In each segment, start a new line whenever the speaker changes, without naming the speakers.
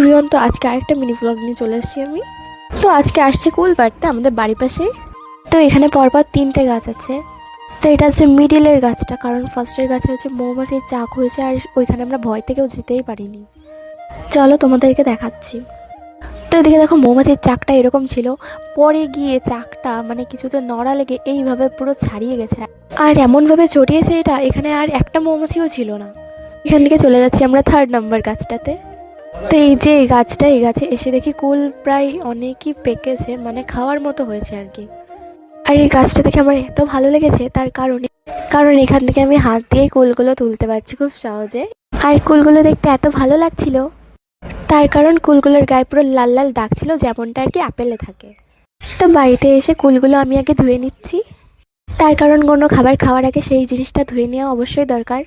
Everyone, তো আজকে আরেকটা মিনি ব্লগ নিয়ে চলে এসেছি আমি। তো আজকে আসছে কুল পাড়তে আমাদের বাড়ির পাশে। তো এখানে পরপর 3টে গাছ আছে। তো এটা হচ্ছে মিডিলের গাছটা, কারণ ফার্স্টের গাছে হচ্ছে মৌমাছির চাক হয়েছে, আর ওইখানে আমরা ভয় থেকেও যেতেই পারিনি। চলো তোমাদেরকে দেখাচ্ছি। তো এদিকে দেখো, মৌমাছির চাকটা এরকম ছিল, পরে গিয়ে চাকটা মানে কিছুতে নড়া লেগে এইভাবে পুরো ছাড়িয়ে গেছে, আর এমনভাবে চড়িয়েছে এটা, এখানে আর একটা মৌমাছিও ছিল না। এখান থেকে চলে যাচ্ছি আমরা 3 নম্বর গাছটাতে। তো এই যে এই গাছটা, এই গাছে এসে দেখি কুল প্রায় অনেকই পেকেছে, মানে খাওয়ার মতো হয়েছে আর কি। আর এই গাছটা দেখে আমার এত ভালো লেগেছে, তার কারণ এখান থেকে আমি হাত দিয়ে কুলগুলো তুলতে পারছি খুব সহজে। আর কুলগুলো দেখতে এত ভালো লাগছিল, তার কারণ কুলগুলোর গায়ে পুরো লাল লাল দাগ ছিল, যেমনটা আর কি আপেলে থাকে। তো বাড়িতে এসে কুলগুলো আমি আগে ধুয়ে নিচ্ছি, তার কারণ কোনো খাবার খাওয়ার আগে সেই জিনিসটা ধুয়ে নেওয়া অবশ্যই দরকার।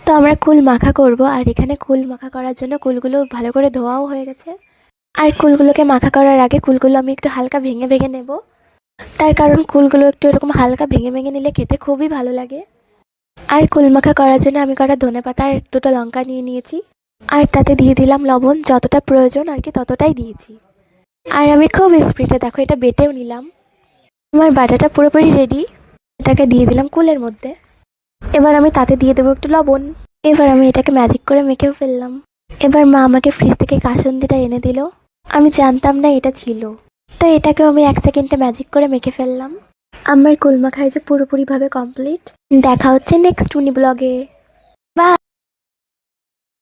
তো আমরা কুল মাখা করব, আর এখানে কুল মাখা করার জন্য কুলগুলো ভালো করে ধোয়াও হয়ে গেছে। আর কুলগুলোকে মাখা করার আগে কুলগুলো আমি একটু হালকা ভেঙে ভেঙে নেব, তার কারণ কুলগুলো একটু এরকম হালকা ভেঙে ভেঙে নিলে খেতে খুবই ভালো লাগে। আর কুল মাখা করার জন্য আমি কটা ধনেপাতা আর 2টো লঙ্কা নিয়ে নিয়েছি, আর তাতে দিয়ে দিলাম লবণ, যতটা প্রয়োজন আর কি ততটাই দিয়েছি। আর আমি খুব স্পিডে দেখো এটা বেটেও নিলাম। আমার বাটাটা পুরোপুরি রেডি। এটাকে দিয়ে দিলাম কুলের মধ্যে। এবার আমি তাতে দিয়ে দেবো একটু লবণ। এবার আমি এটাকে ম্যাজিক করে মেখেও ফেললাম। এবার মা আমাকে ফ্রিজ থেকে কাসুন্দিটা এনে দিল, আমি জানতাম না এটা ছিল। তো এটাকেও আমি 1 সেকেন্ডে ম্যাজিক করে মেখে ফেললাম। আমার কুল মাখা যে পুরোপুরিভাবে কমপ্লিট। দেখা হচ্ছে নেক্সট মিনি ব্লগে।